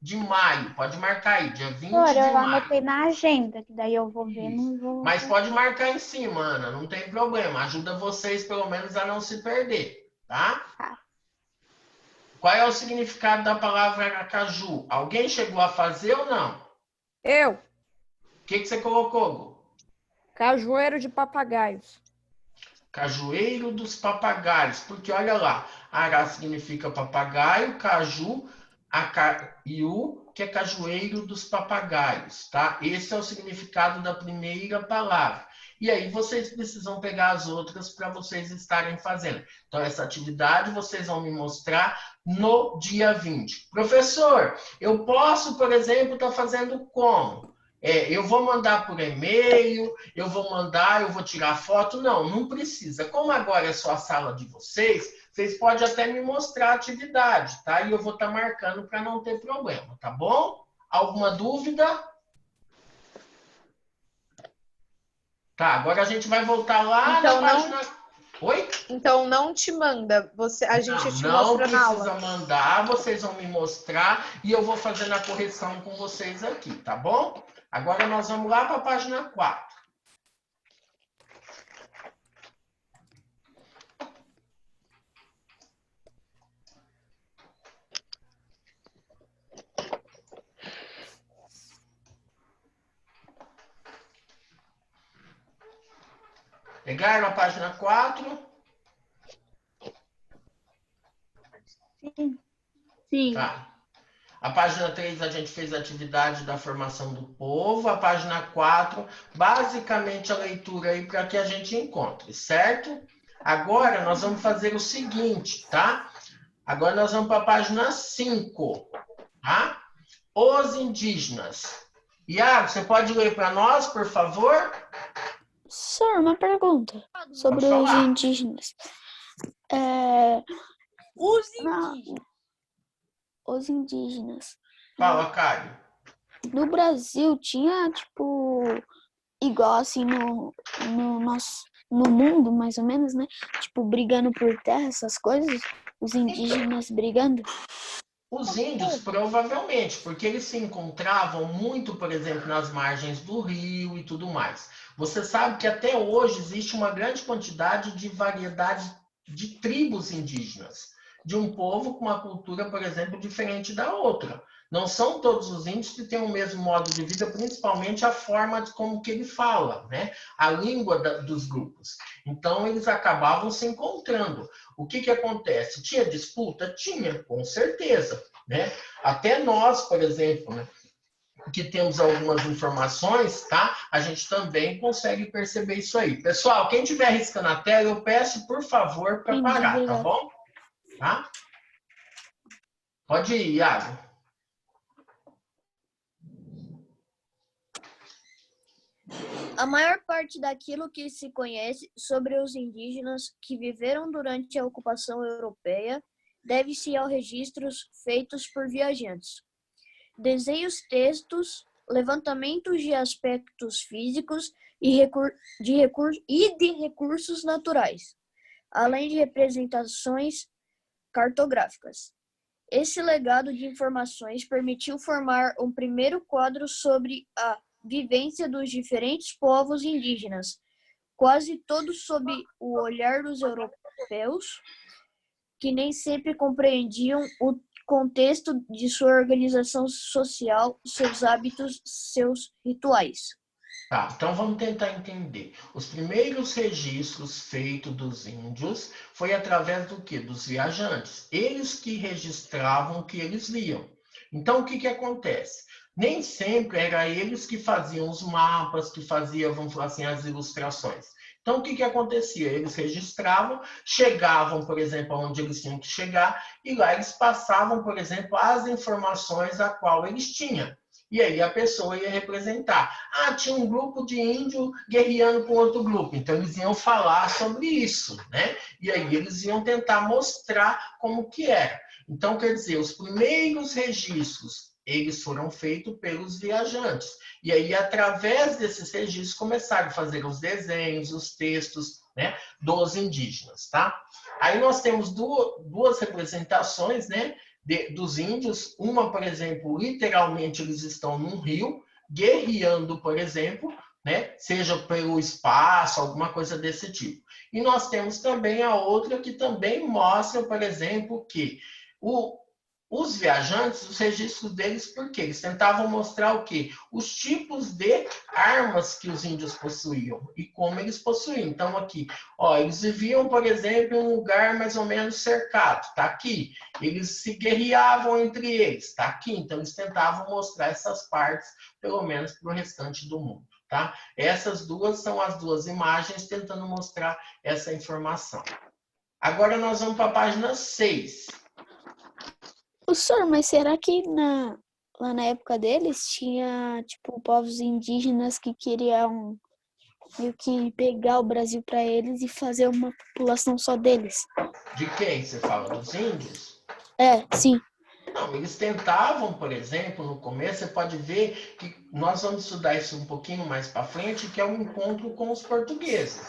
Speaker 3: de maio. Pode marcar aí, dia 20
Speaker 7: Professora,
Speaker 3: de
Speaker 7: eu
Speaker 3: maio.
Speaker 7: anotei na agenda, que daí eu vou ver, não vou...
Speaker 3: Mas pode marcar em cima, Ana, não tem problema. Ajuda vocês, pelo menos, a não se perder, tá?
Speaker 7: Tá.
Speaker 3: Qual é o significado da palavra Aracaju? Alguém chegou a fazer ou não?
Speaker 4: Eu.
Speaker 3: O que você colocou, Gu?
Speaker 4: Cajueiro de papagaios.
Speaker 3: Cajueiro dos papagaios. Porque, olha lá, Ará significa papagaio, caju, acaiu, que é cajueiro dos papagaios, tá? Esse é o significado da primeira palavra. E aí vocês precisam pegar as outras para vocês estarem fazendo. Então, essa atividade vocês vão me mostrar no dia 20. Professor, eu posso, por exemplo, estar fazendo como? Eu vou mandar por e-mail, eu vou tirar foto. Não, não precisa. Como agora é só a sala de vocês, vocês podem até me mostrar a atividade, tá? E eu vou estar marcando para não ter problema, tá bom? Alguma dúvida? Tá, agora a gente vai voltar lá
Speaker 6: Então,
Speaker 3: na página... Oi?
Speaker 6: Então não te manda, a gente te mostra na
Speaker 3: Não precisa
Speaker 6: aula.
Speaker 3: mandar, vocês vão me mostrar e eu vou fazendo a correção com vocês aqui, tá bom? Agora nós vamos lá para a página 4. Pegaram a página 4?
Speaker 7: Sim.
Speaker 8: Sim.
Speaker 3: Tá. A página 3 a gente fez a atividade da formação do povo. A página 4, basicamente a leitura aí para que a gente encontre, certo? Agora nós vamos fazer o seguinte, tá? Agora nós vamos para a página 5, tá? Os indígenas. Iago, você pode ler para nós, por favor?
Speaker 10: Sir, uma pergunta sobre
Speaker 3: Pode
Speaker 10: os
Speaker 3: falar.
Speaker 10: indígenas.
Speaker 9: Os
Speaker 10: Na-
Speaker 9: indígenas.
Speaker 10: Os indígenas.
Speaker 3: Fala, Caio.
Speaker 10: No Brasil tinha, tipo, igual assim no mundo, mais ou menos, né? Tipo, brigando por terra, essas coisas. Os indígenas brigando.
Speaker 3: Os índios, provavelmente, porque eles se encontravam muito, por exemplo, nas margens do rio e tudo mais. Você sabe que até hoje existe uma grande quantidade de variedade de tribos indígenas, de um povo com uma cultura, por exemplo, diferente da outra. Não são todos os índios que têm o mesmo modo de vida, principalmente a forma de como que ele fala, né? A língua dos grupos. Então, eles acabavam se encontrando. O que acontece? Tinha disputa? Tinha, com certeza, né? Até nós, por exemplo, né, que temos algumas informações, tá? A gente também consegue perceber isso aí. Pessoal, quem estiver riscando a tela, eu peço, por favor, para
Speaker 10: Entendi,
Speaker 3: parar, tá
Speaker 10: obrigada.
Speaker 3: bom? Tá? Pode ir, Iago.
Speaker 9: A maior parte daquilo que se conhece sobre os indígenas que viveram durante a ocupação europeia deve-se aos registros feitos por viajantes. Desenhos, textos, levantamentos de aspectos físicos e de recursos naturais, além de representações cartográficas. Esse legado de informações permitiu formar um primeiro quadro sobre a vivência dos diferentes povos indígenas, quase todos sob o olhar dos europeus, que nem sempre compreendiam o contexto de sua organização social, seus hábitos, seus rituais.
Speaker 3: Tá, então vamos tentar entender. Os primeiros registros feitos dos índios foi através do quê? Dos viajantes. Eles que registravam o que eles viam. Então, o que acontece? Nem sempre era eles que faziam os mapas, que faziam, vamos falar assim, as ilustrações. Então, o que acontecia? Eles registravam, chegavam, por exemplo, onde eles tinham que chegar, e lá eles passavam, por exemplo, as informações a qual eles tinham. E aí a pessoa ia representar. Ah, tinha um grupo de índio guerreando com outro grupo. Então, eles iam falar sobre isso, né? E aí eles iam tentar mostrar como que era. Então, quer dizer, os primeiros registros, eles foram feitos pelos viajantes. E aí, através desses registros, começaram a fazer os desenhos, os textos, né, dos indígenas, tá? Aí nós temos duas representações, né, dos índios. Uma, por exemplo, literalmente eles estão num rio, guerreando, por exemplo, né, seja pelo espaço, alguma coisa desse tipo. E nós temos também a outra que também mostra, por exemplo, que os viajantes, os registros deles, por quê? Eles tentavam mostrar o quê? Os tipos de armas que os índios possuíam e como eles possuíam. Então, aqui, ó, eles viviam, por exemplo, em um lugar mais ou menos cercado, tá aqui. Eles se guerreavam entre eles, tá aqui. Então, eles tentavam mostrar essas partes, pelo menos, para o restante do mundo, tá? Essas duas são as duas imagens tentando mostrar essa informação. Agora, nós vamos para a página 6.
Speaker 10: Senhor, mas será que lá na época deles tinha, tipo, povos indígenas que queriam meio que pegar o Brasil para eles e fazer uma população só deles?
Speaker 3: De quem você fala? Dos índios?
Speaker 10: Sim.
Speaker 3: Não, eles tentavam, por exemplo, no começo, você pode ver que nós vamos estudar isso um pouquinho mais para frente, que é um encontro com os portugueses,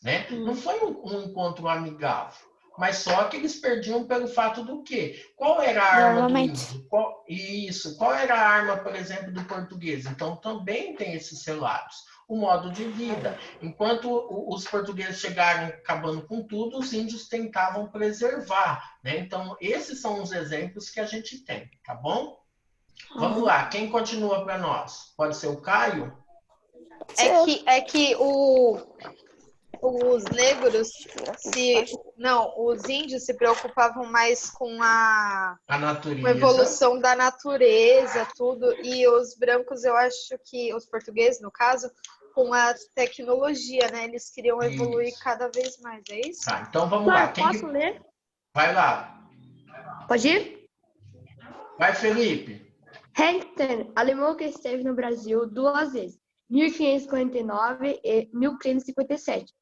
Speaker 3: né? Não foi um encontro amigável. Mas só que eles perdiam pelo fato do quê? Qual era a arma do índio? Qual era a arma, por exemplo, do português? Então, também tem esses relatos. O modo de vida. Enquanto os portugueses chegaram acabando com tudo, os índios tentavam preservar, né? Então, esses são os exemplos que a gente tem, tá bom? Vamos lá, quem continua para nós? Pode ser o Caio?
Speaker 6: os negros os índios se preocupavam mais com
Speaker 3: A
Speaker 6: a
Speaker 3: natureza.
Speaker 6: evolução da natureza, tudo, e os brancos, eu acho que os portugueses, no caso, com a tecnologia, né? Eles queriam evoluir
Speaker 3: Isso.
Speaker 6: cada vez mais, é isso?
Speaker 3: Tá, então vamos lá.
Speaker 1: Flor, posso ler?
Speaker 3: Vai lá.
Speaker 1: Pode ir?
Speaker 3: Vai, Felipe.
Speaker 1: Hector, alemão que esteve no Brasil 2 vezes, 1549 e 1557.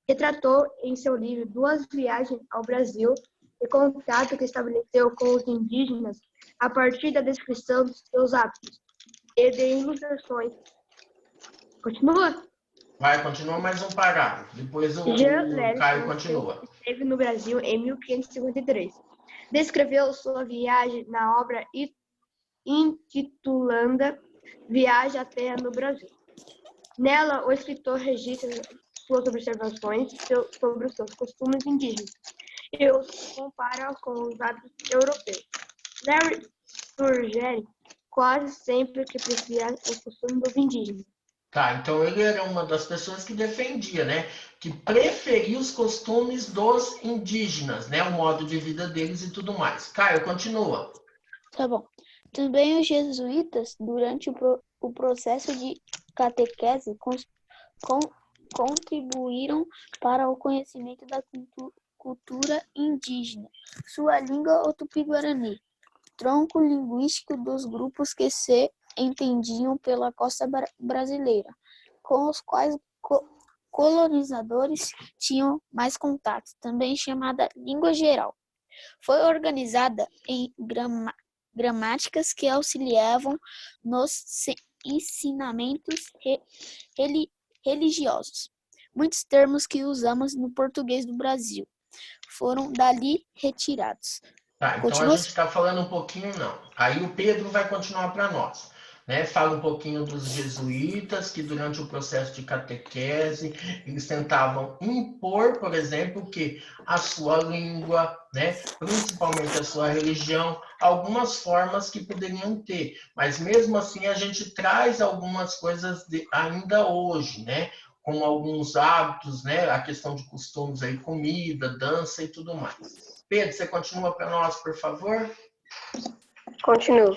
Speaker 1: Retratou em seu livro 2 viagens ao Brasil e contato que estabeleceu com os indígenas a partir da descrição dos seus hábitos e de ilustrações. Continua?
Speaker 3: Vai, continua mais um parágrafo. Depois o
Speaker 1: Jean
Speaker 3: Caio
Speaker 1: Lerson
Speaker 3: continua.
Speaker 1: esteve no Brasil em 1553. Descreveu sua viagem na obra intitulada Viagem à Terra no Brasil. Nela, o escritor registra suas observações sobre os seus costumes indígenas e os compara com os hábitos europeus. Larry sugere quase sempre que preferia os costumes dos indígenas.
Speaker 3: Tá, então ele era uma das pessoas que defendia, né? Que preferia os costumes dos indígenas, né? O modo de vida deles e tudo mais. Caio, continua.
Speaker 10: Tá bom. Também os jesuítas, durante o processo de catequese, contribuíram para o conhecimento da cultura indígena, sua língua, o tupi-guarani, tronco linguístico dos grupos que se entendiam pela costa brasileira, com os quais colonizadores tinham mais contato, também chamada língua geral. Foi organizada em gramáticas que auxiliavam nos ensinamentos religiosos. Muitos termos que usamos no português do Brasil foram dali retirados.
Speaker 3: Tá, então a gente está falando um pouquinho, não. Aí o Pedro vai continuar para nós. Né? Fala um pouquinho dos jesuítas, que durante o processo de catequese, eles tentavam impor, por exemplo, que a sua língua, né? Principalmente a sua religião, algumas formas que poderiam ter. Mas mesmo assim a gente traz algumas coisas ainda hoje, né? Como alguns hábitos, né? A questão de costumes aí, comida, dança e tudo mais. Pedro, você continua para nós, por favor?
Speaker 11: Continuo.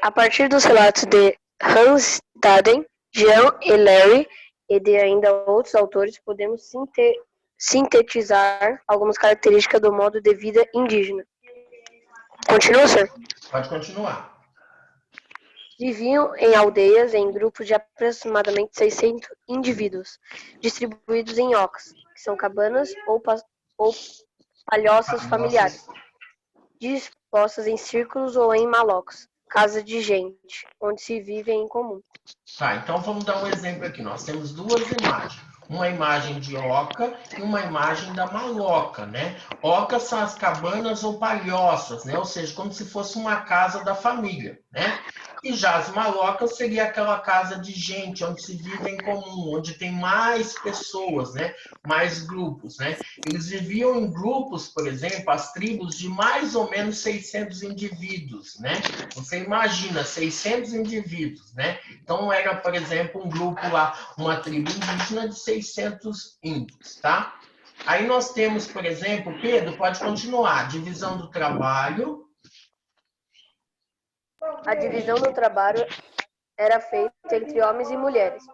Speaker 11: A partir dos relatos de Hans Staden, Jean e Larry, e de ainda outros autores, podemos sintetizar algumas características do modo de vida indígena. Continua, senhor?
Speaker 3: Pode continuar.
Speaker 11: Viviam em aldeias em grupos de aproximadamente 600 indivíduos, distribuídos em ocas, que são cabanas ou palhoças familiares, dispostas em círculos ou em malocos, casa de gente, onde se vive em comum.
Speaker 3: Tá, então vamos dar um exemplo aqui. Nós temos 2 imagens. Uma imagem de oca e uma imagem da maloca, né? Ocas são as cabanas ou palhoças, né? Ou seja, como se fosse uma casa da família, né? E já as malocas seria aquela casa de gente, onde se vive em comum, onde tem mais pessoas, né? Mais grupos, né? Eles viviam em grupos, por exemplo, as tribos de mais ou menos 600 indivíduos, né? Você imagina, 600 indivíduos, né? Então era, por exemplo, um grupo lá, uma tribo indígena de 600 índios, tá? Aí nós temos, por exemplo, Pedro, pode continuar, divisão do trabalho.
Speaker 11: A divisão do trabalho era feita entre homens e mulheres.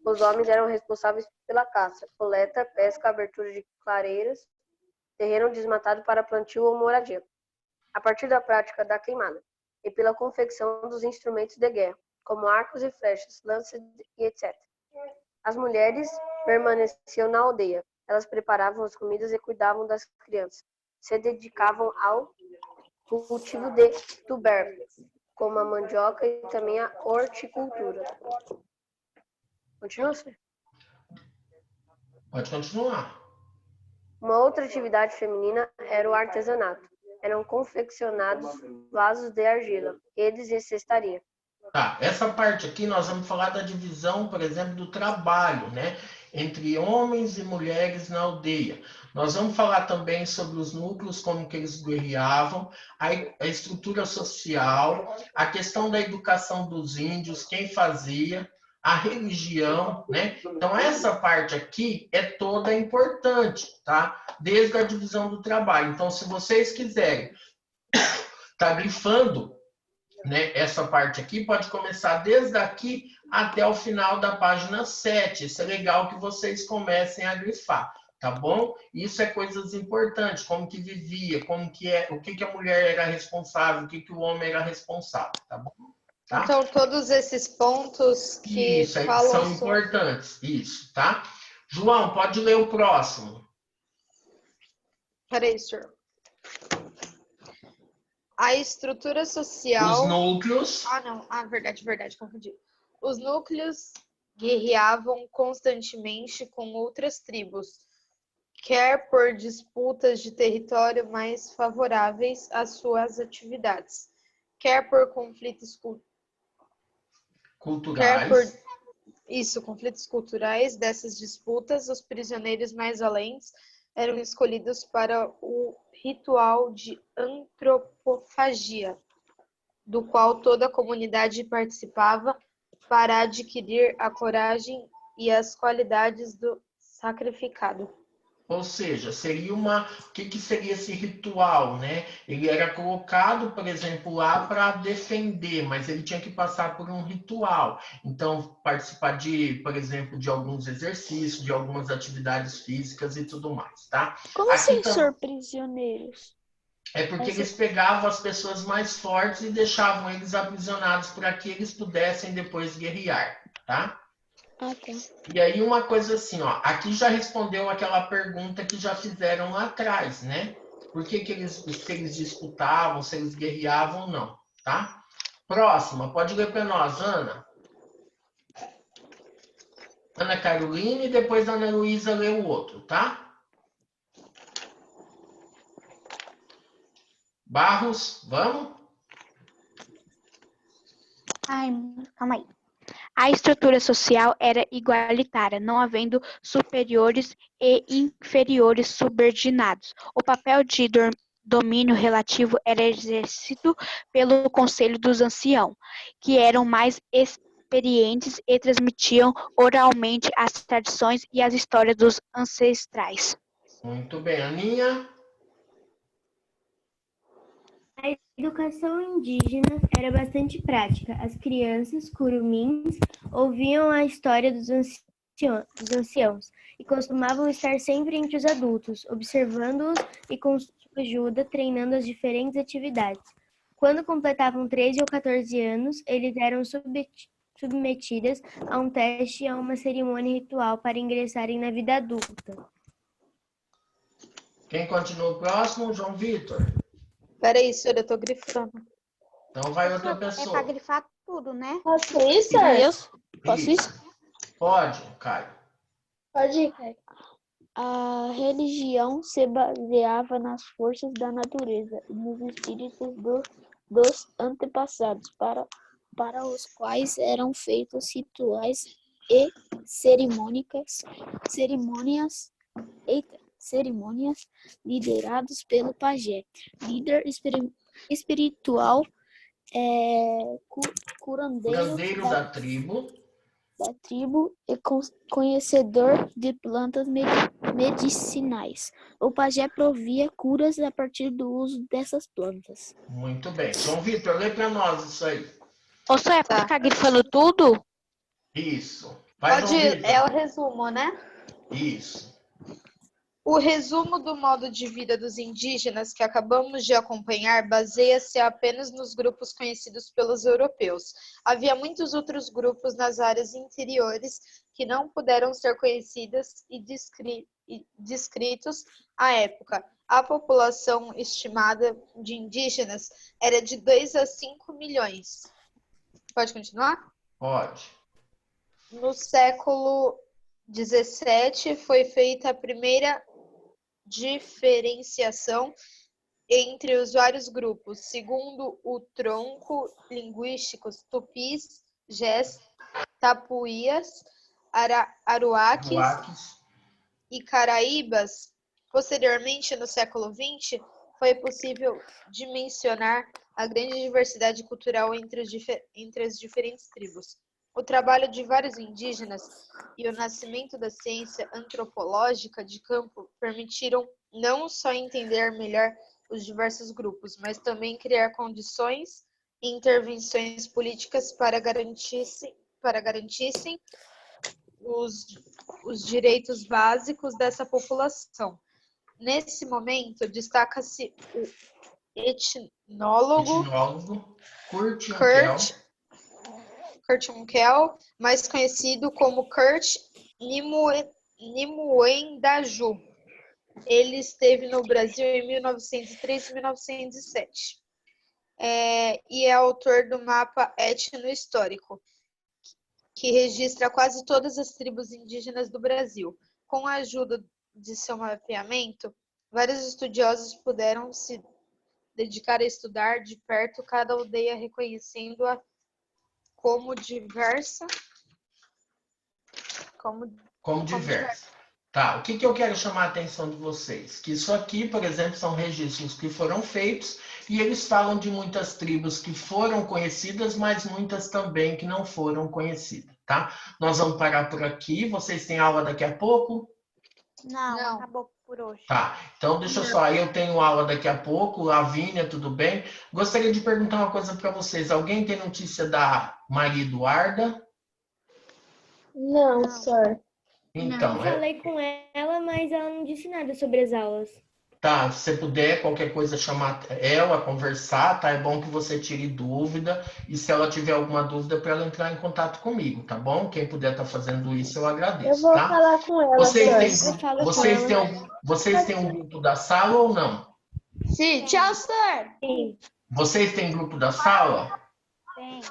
Speaker 11: Os homens eram responsáveis pela caça, coleta, pesca, abertura de clareiras, terreno desmatado para plantio ou moradia, a partir da prática da queimada, e pela confecção dos instrumentos de guerra, como arcos e flechas, lanças e etc. As mulheres permaneciam na aldeia. Elas preparavam as comidas e cuidavam das crianças. Se dedicavam ao cultivo de tubérculos, como a mandioca e também a horticultura. Continua, senhor?
Speaker 3: Pode continuar.
Speaker 11: Uma outra atividade feminina era o artesanato. Eram confeccionados vasos de argila, redes e cestaria.
Speaker 3: Tá, essa parte aqui nós vamos falar da divisão, por exemplo, do trabalho, né? Entre homens e mulheres na aldeia. Nós vamos falar também sobre os núcleos, como que eles guerreavam, a estrutura social, a questão da educação dos índios, quem fazia, a religião, né? Então, essa parte aqui é toda importante, tá? Desde a divisão do trabalho. Então, se vocês quiserem tá grifando, né, essa parte aqui, pode começar desde aqui até o final da página 7. Isso é legal que vocês comecem a grifar, tá bom? Isso é coisas importantes, como que vivia, como que é, o que que a mulher era responsável, o que que o homem era responsável, tá bom? Tá?
Speaker 6: Então, todos esses pontos que
Speaker 3: Isso,
Speaker 6: falam
Speaker 3: são
Speaker 6: sobre...
Speaker 3: importantes, isso, tá? João, pode ler o próximo.
Speaker 6: Peraí, senhor. A estrutura social...
Speaker 3: Os núcleos.
Speaker 6: Ah, não. Ah, verdade, confundi. Os núcleos guerreavam constantemente com outras tribos, quer por disputas de território mais favoráveis às suas atividades, quer por conflitos
Speaker 3: culturais.
Speaker 6: Conflitos culturais. Dessas disputas, os prisioneiros mais valentes eram escolhidos para o ritual de antropofagia, do qual toda a comunidade participava para adquirir a coragem e as qualidades do sacrificado.
Speaker 3: Ou seja, seria o que seria esse ritual, né? Ele era colocado, por exemplo, lá para defender, mas ele tinha que passar por um ritual. Então, participar por exemplo, de alguns exercícios, de algumas atividades físicas e tudo mais, tá?
Speaker 10: Como assim, senhor prisioneiros?
Speaker 3: É porque eles pegavam as pessoas mais fortes e deixavam eles aprisionados para que eles pudessem depois guerrear, tá?
Speaker 10: Ah, tá.
Speaker 3: E aí uma coisa assim, ó, aqui já respondeu aquela pergunta que já fizeram lá atrás, né? Por que se eles disputavam, se eles guerreavam ou não, tá? Próxima, pode ler para nós, Ana. Ana Caroline e depois a Ana Luísa lê o outro, tá? Barros, vamos?
Speaker 7: Ai, calma aí. A estrutura social era igualitária, não havendo superiores e inferiores subordinados. O papel de domínio relativo era exercido pelo Conselho dos Anciãos, que eram mais experientes e transmitiam oralmente as tradições e as histórias dos ancestrais.
Speaker 3: Muito bem, Aninha.
Speaker 8: A educação indígena era bastante prática. As crianças curumins ouviam a história dos anciãos e costumavam estar sempre entre os adultos, observando-os e, com sua ajuda, treinando as diferentes atividades. Quando completavam 13 ou 14 anos, eles eram submetidas a um teste e a uma cerimônia ritual para ingressarem na vida adulta.
Speaker 3: Quem continua o próximo? João Vitor.
Speaker 6: Peraí, senhor, eu tô grifando.
Speaker 3: Então vai outra pessoa.
Speaker 7: É para grifar tudo, né?
Speaker 2: Posso ir,
Speaker 10: Isso? Posso ir?
Speaker 3: Pode, Caio.
Speaker 2: Pode ir, Caio.
Speaker 10: A religião se baseava nas forças da natureza e nos espíritos dos antepassados, para os quais eram feitos rituais e cerimônias liderados pelo pajé, líder espiritual, curandeiro
Speaker 3: Da tribo
Speaker 10: e conhecedor de plantas medicinais. O pajé provia curas a partir do uso dessas plantas.
Speaker 3: Muito bem. João Vitor, lê para nós isso aí.
Speaker 7: Ou só é para ficar grifando tudo?
Speaker 3: Isso. Vai,
Speaker 6: Pode,
Speaker 3: João Vitor.
Speaker 6: é o resumo, né?
Speaker 3: Isso.
Speaker 6: O resumo do modo de vida dos indígenas que acabamos de acompanhar baseia-se apenas nos grupos conhecidos pelos europeus. Havia muitos outros grupos nas áreas interiores que não puderam ser conhecidas e descritos à época. A população estimada de indígenas era de 2 a 5 milhões. Pode continuar?
Speaker 3: Pode.
Speaker 6: No século XVII foi feita a primeira diferenciação entre os vários grupos, segundo o tronco linguístico tupis, jés, tapuias, aruaques e caraíbas. Posteriormente, no século XX, foi possível dimensionar a grande diversidade cultural entre as diferentes tribos. O trabalho de vários indígenas e o nascimento da ciência antropológica de campo permitiram não só entender melhor os diversos grupos, mas também criar condições e intervenções políticas para garantissem os direitos básicos dessa população. Nesse momento, destaca-se o etnólogo Kurt Unkel, mais conhecido como Kurt Nimouendaju. Ele esteve no Brasil em 1903 e 1907. E é autor do mapa etno-histórico, que registra quase todas as tribos indígenas do Brasil. Com a ajuda de seu mapeamento, vários estudiosos puderam se dedicar a estudar de perto cada aldeia, reconhecendo-a como diversa.
Speaker 3: Como diversa. Tá, o que eu quero chamar a atenção de vocês? Que isso aqui, por exemplo, são registros que foram feitos e eles falam de muitas tribos que foram conhecidas, mas muitas também que não foram conhecidas, tá? Nós vamos parar por aqui. Vocês têm aula daqui a pouco?
Speaker 7: Não, acabou por hoje.
Speaker 3: Tá, então deixa eu só, eu tenho aula daqui a pouco. Lavínia, tudo bem? Gostaria de perguntar uma coisa para vocês. Alguém tem notícia da Maria Eduarda?
Speaker 2: Não, senhor.
Speaker 3: Então,
Speaker 8: Eu falei com ela, mas ela não disse nada sobre as aulas.
Speaker 3: Tá, se você puder, qualquer coisa, chamar ela, conversar, tá? É bom que você tire dúvida. E se ela tiver alguma dúvida, para ela entrar em contato comigo, tá bom? Quem puder estar fazendo isso, eu agradeço,
Speaker 2: Eu vou
Speaker 3: tá?
Speaker 2: falar com ela,
Speaker 3: Vocês têm um grupo da sala ou não?
Speaker 1: Sim, tchau, sir.
Speaker 8: Sim.
Speaker 3: Vocês têm grupo da sala?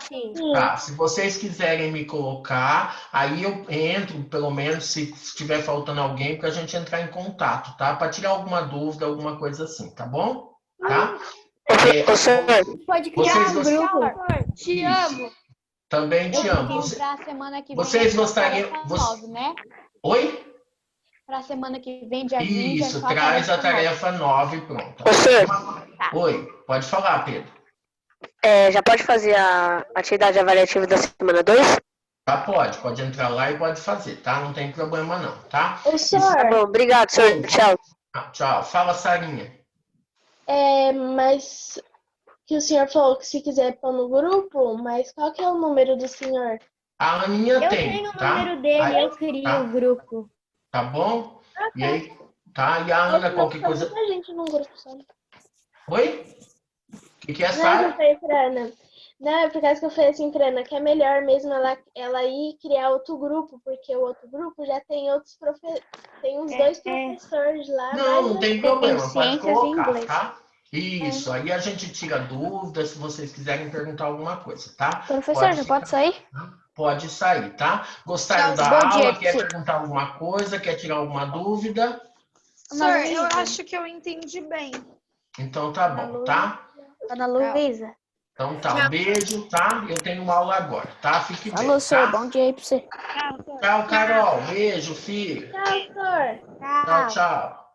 Speaker 8: Sim.
Speaker 3: Tá, se vocês quiserem me colocar, aí eu entro, pelo menos, se estiver faltando alguém, para a gente entrar em contato, tá? Para tirar alguma dúvida, alguma coisa assim, tá bom? Tá?
Speaker 8: Pode criar um
Speaker 1: grupo. Te amo.
Speaker 3: Também te amo.
Speaker 7: Pra semana que vem.
Speaker 3: Vocês gostariam...
Speaker 7: né?
Speaker 3: Oi?
Speaker 7: Pra semana que vem, dia 20.
Speaker 3: Isso, traz a tarefa 9 pronta. Oi, pode falar, Pedro.
Speaker 11: Já pode fazer a atividade avaliativa da semana 2?
Speaker 3: Tá, pode entrar lá e pode fazer, tá? Não tem problema não, tá?
Speaker 11: Tá bom, obrigado, senhor. Tchau.
Speaker 3: Tchau. Fala, Sarinha.
Speaker 2: Mas que o senhor falou que se quiser pôr no grupo, mas qual que é o número do senhor?
Speaker 3: A Aninha
Speaker 8: Eu
Speaker 3: tem,
Speaker 8: tenho o
Speaker 3: tá?
Speaker 8: número dele,
Speaker 3: Aí,
Speaker 8: eu crio
Speaker 3: tá.
Speaker 8: o grupo.
Speaker 3: Tá bom? E aí, tá? E a Ana, qualquer coisa...
Speaker 2: A gente num grupo só.
Speaker 3: Oi? O que é,
Speaker 2: Não,
Speaker 3: Sara?
Speaker 2: eu falei pra Ana. Não, é por causa que eu falei assim pra Ana, que é melhor mesmo ela ir criar outro grupo, porque o outro grupo já tem outros tem uns dois professores lá.
Speaker 3: Não tem problema, pode
Speaker 7: ciências e
Speaker 3: colocar,
Speaker 7: inglês.
Speaker 3: tá? Isso, aí a gente tira dúvidas se vocês quiserem perguntar alguma coisa, tá?
Speaker 7: Professor, já pode sair?
Speaker 3: Pode sair, tá? Gostaram da
Speaker 7: Bom
Speaker 3: aula?
Speaker 7: dia,
Speaker 3: Quer
Speaker 7: sim.
Speaker 3: perguntar alguma coisa? Quer tirar alguma dúvida?
Speaker 6: Sir, eu acho que eu entendi bem.
Speaker 3: Então tá bom, tá?
Speaker 7: Ana Luísa.
Speaker 3: Então tá, um beijo, tá? Eu tenho uma aula agora, tá? Fique bem,
Speaker 7: Alô, senhor,
Speaker 3: tá?
Speaker 7: bom dia aí pra você.
Speaker 3: Tchau, Carol. Beijo, filho.
Speaker 2: Tchau, senhor.
Speaker 3: Tchau, tchau.